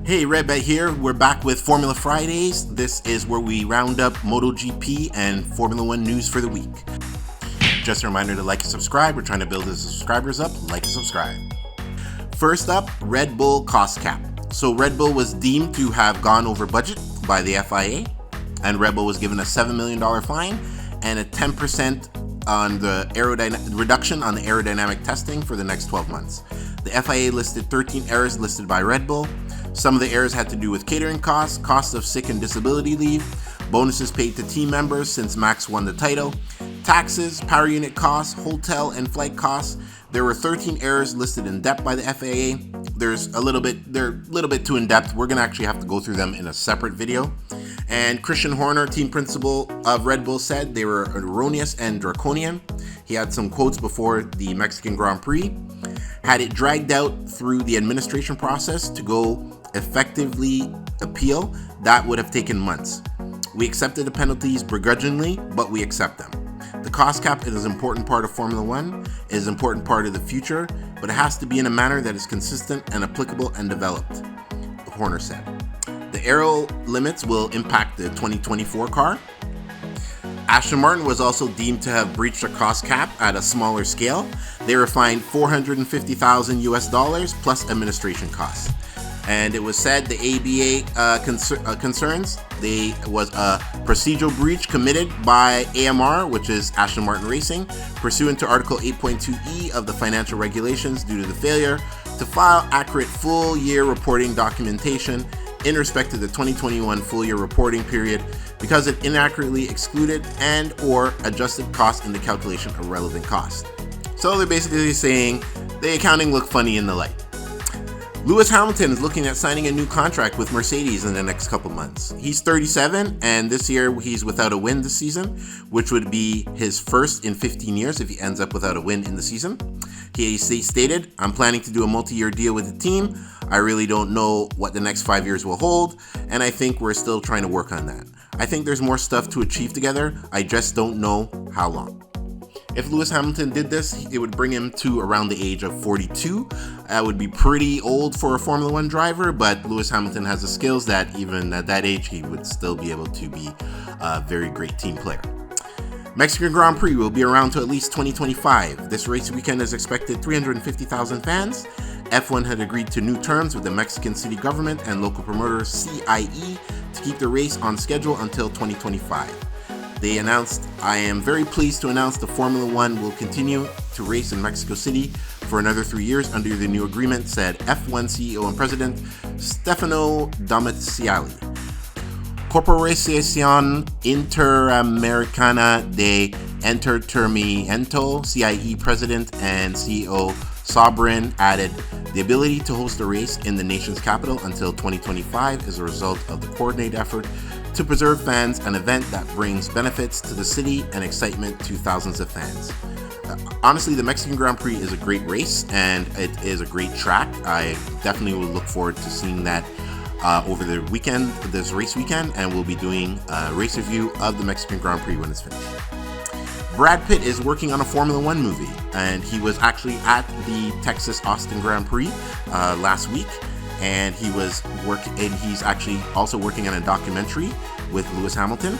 Hey, Redbet here. We're back with Formula Fridays. This is where we round up MotoGP and Formula 1 news for the week. Just a reminder to like and subscribe. We're trying to build the subscribers up. Like and subscribe. First up, Red Bull cost cap. So Red Bull was deemed to have gone over budget by the FIA, and Red Bull was given a $7 million fine and a 10% on the reduction on the aerodynamic testing for the next 12 months. The FIA listed 13 errors listed by Red Bull. Some of the errors had to do with catering costs, costs of sick and disability leave, bonuses paid to team members since Max won the title, taxes, power unit costs, hotel and flight costs. There were 13 errors listed in depth by the FAA. They're a little bit too in depth. We're gonna actually have to go through them in a separate video. And Christian Horner, team principal of Red Bull, said they were erroneous and draconian. He had some quotes before the Mexican Grand Prix. Had it dragged out through the administration process to go effectively appeal, that would have taken months. We accepted the penalties begrudgingly, but we accept them. The cost cap is an important part of Formula 1, it is an important part of the future, but it has to be in a manner that is consistent and applicable and developed, Horner said. The aero limits will impact the 2024 car. Aston Martin was also deemed to have breached a cost cap at a smaller scale. They were fined $450,000 US plus administration costs. And it was said the ABA concerns there was a procedural breach committed by AMR, which is Aston Martin Racing, pursuant to Article 8.2E of the financial regulations due to the failure to file accurate full-year reporting documentation in respect to the 2021 full-year reporting period because it inaccurately excluded and or adjusted costs in the calculation of relevant costs. So they're basically saying the accounting looked funny in the light. Lewis Hamilton is looking at signing a new contract with Mercedes in the next couple months. He's 37, and this year he's without a win this season, which would be his first in 15 years if he ends up without a win in the season. He stated, "I'm planning to do a multi-year deal with the team. I really don't know what the next 5 years will hold, and I think we're still trying to work on that. I think there's more stuff to achieve together. I just don't know how long." If Lewis Hamilton did this, it would bring him to around the age of 42. That would be pretty old for a Formula 1 driver, but Lewis Hamilton has the skills that even at that age, he would still be able to be a very great team player. Mexican Grand Prix will be around to at least 2025. This race weekend is expected 350,000 fans. F1 had agreed to new terms with the Mexican city government and local promoter CIE to keep the race on schedule until 2025. They announced, "I am very pleased to announce the Formula 1 will continue to race in Mexico City for another 3 years under the new agreement," said F1 CEO and President Stefano Domenicali. Corporación Interamericana de Entretenimiento, CIE President and CEO Sobrin added, "The ability to host a race in the nation's capital until 2025 is a result of the coordinated effort to preserve fans, an event that brings benefits to the city and excitement to thousands of fans." Honestly, the Mexican Grand Prix is a great race and it is a great track. I definitely will look forward to seeing that over the weekend, this race weekend, and we'll be doing a race review of the Mexican Grand Prix when it's finished. Brad Pitt is working on a Formula 1 movie, and he was actually at the Texas Austin Grand Prix last week, and he's actually also working on a documentary with Lewis Hamilton.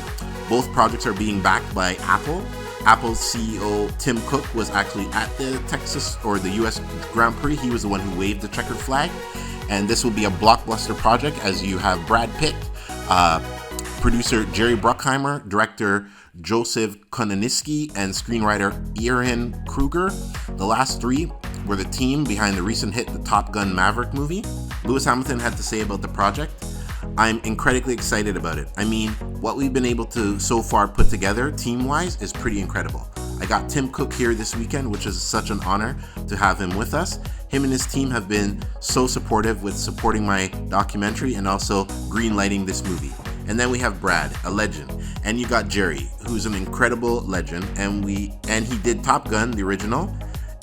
Both projects are being backed by Apple. Apple's CEO Tim Cook was actually at the Texas or the US Grand Prix. He was the one who waved the checkered flag, and this will be a blockbuster project as you have Brad Pitt, producer Jerry Bruckheimer, director Joseph Kosinski, and screenwriter Erin Kruger. The last three were the team behind the recent hit The Top Gun Maverick movie. Lewis Hamilton had to say about the project, "I'm incredibly excited about it. I mean, what we've been able to so far put together team-wise is pretty incredible. I got Tim Cook here this weekend, which is such an honor to have him with us. Him and his team have been so supportive with supporting my documentary and also green-lighting this movie. And then we have Brad, a legend, and you got Jerry, who's an incredible legend, and he did Top Gun, the original,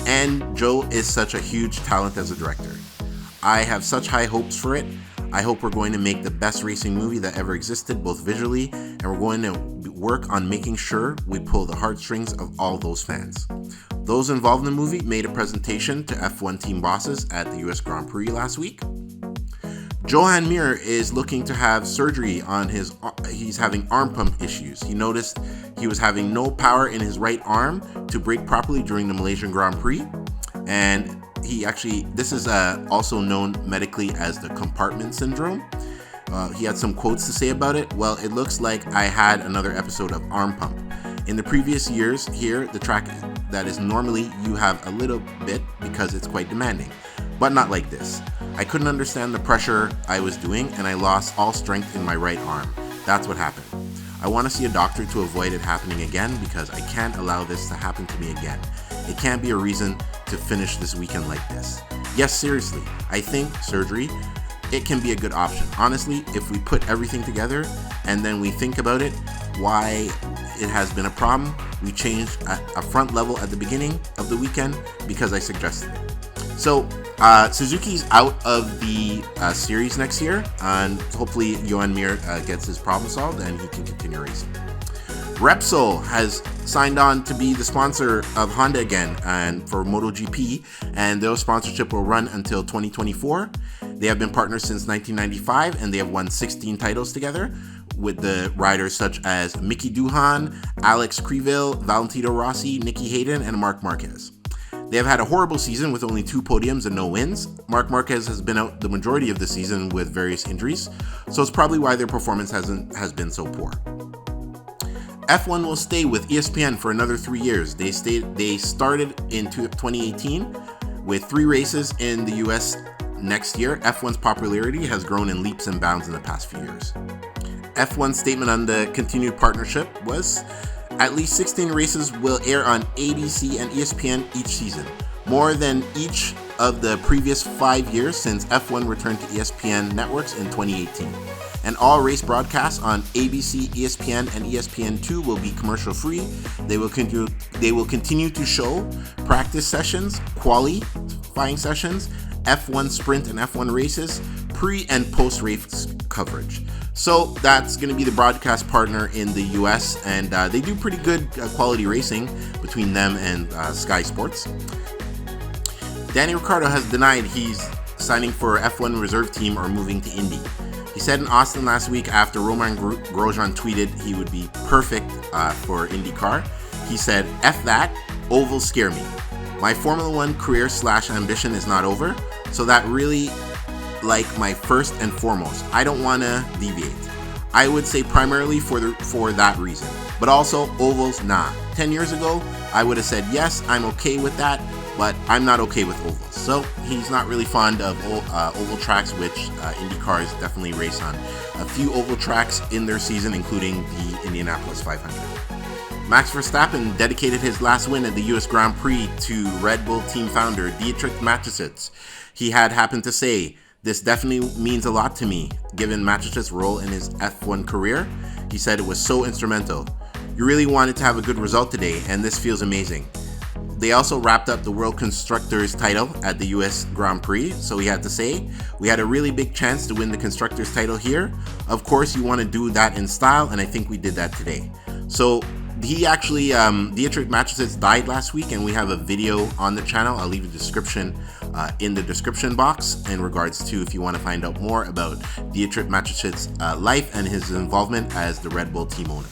and Joe is such a huge talent as a director. I have such high hopes for it. I hope we're going to make the best racing movie that ever existed, both visually, and we're going to work on making sure we pull the heartstrings of all those fans." Those involved in the movie made a presentation to F1 team bosses at the US Grand Prix last week. Joan Mir is looking to have surgery on he's having arm pump issues. He noticed he was having no power in his right arm to brake properly during the Malaysian Grand Prix. And this is also known medically as the compartment syndrome. He had some quotes to say about it. Well, it looks like I had another episode of arm pump. In the previous years here, the track that is normally you have a little bit because it's quite demanding, but not like this. I couldn't understand the pressure I was doing and I lost all strength in my right arm. That's what happened. I want to see a doctor to avoid it happening again because I can't allow this to happen to me again. It can't be a reason to finish this weekend like this. Yes, seriously, I think surgery, it can be a good option. Honestly, if we put everything together and then we think about it, why it has been a problem, we changed a front level at the beginning of the weekend because I suggested it. So Suzuki's out of the series next year, and hopefully Joan Mir gets his problem solved and he can continue racing. Repsol has signed on to be the sponsor of Honda again and for MotoGP, and their sponsorship will run until 2024. They have been partners since 1995 and they have won 16 titles together with the riders such as Mickey Doohan, Alex Creville, Valentino Rossi, Nicky Hayden, and Marc Marquez. They have had a horrible season with only 2 podiums and no wins. Marc Marquez has been out the majority of the season with various injuries, so it's probably why their performance has been so poor. F1 will stay with ESPN for another 3 years. They started in 2018 with 3 races in the US next year. F1's popularity has grown in leaps and bounds in the past few years. F1's statement on the continued partnership was, at least 16 races will air on ABC and ESPN each season, more than each of the previous 5 years since F1 returned to ESPN networks in 2018. And all race broadcasts on ABC, ESPN, and ESPN2 will be commercial free. They will continue to show practice sessions, qualifying sessions, F1 sprint and F1 races, pre and post race coverage. So that's going to be the broadcast partner in the US, and they do pretty good quality racing between them and Sky Sports. Danny Riccardo has denied he's signing for F1 reserve team or moving to Indy. He said in Aston last week after Romain Grosjean tweeted he would be perfect for IndyCar. He said, "F that, ovals scare me. My Formula 1 career / ambition is not over, so that really like my first and foremost. I don't want to deviate. I would say primarily for that reason, but also ovals, nah. 10 years ago, I would have said yes, I'm okay with that, but I'm not okay with ovals." So he's not really fond of oval tracks, which IndyCars definitely race on a few oval tracks in their season, including the Indianapolis 500. Max Verstappen dedicated his last win at the US Grand Prix to Red Bull team founder Dietrich Mateschitz. He had happened to say, "This definitely means a lot to me, given Mateschitz' role in his F1 career." He said it was so instrumental. "You really wanted to have a good result today, and this feels amazing." They also wrapped up the World Constructors title at the US Grand Prix, so he had to say, "We had a really big chance to win the Constructors title here. Of course, you want to do that in style, and I think we did that today." So he actually, Dietrich Mateschitz died last week, and we have a video on the channel. I'll leave a description in the description box in regards to if you want to find out more about Dietrich Mateschitz' life and his involvement as the Red Bull team owner.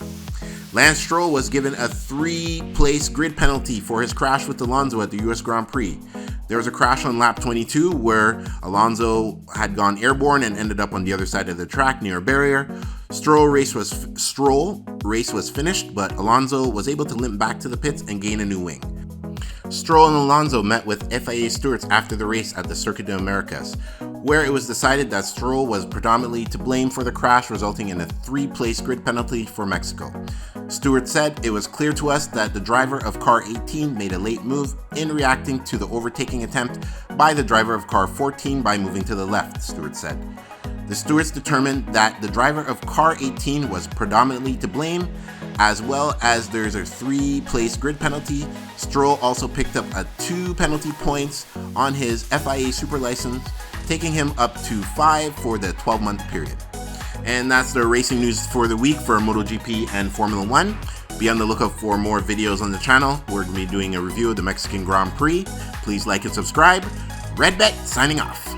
Lance Stroll was given a 3-place grid penalty for his crash with Alonso at the US Grand Prix. There was a crash on lap 22 where Alonso had gone airborne and ended up on the other side of the track near a barrier. Stroll race was finished, but Alonso was able to limp back to the pits and gain a new wing. Stroll and Alonso met with FIA stewards after the race at the Circuit de Americas, where it was decided that Stroll was predominantly to blame for the crash, resulting in a 3-place grid penalty for Mexico. Stewart said, "It was clear to us that the driver of car 18 made a late move in reacting to the overtaking attempt by the driver of car 14 by moving to the left," Stewart said. The stewards determined that the driver of car 18 was predominantly to blame, as well as there's a 3-place grid penalty. Stroll also picked up 2 penalty points on his FIA Super License, taking him up to 5 for the 12-month period. And that's the racing news for the week for MotoGP and Formula 1. Be on the lookout for more videos on the channel. We're going to be doing a review of the Mexican Grand Prix. Please like and subscribe. Redbet signing off.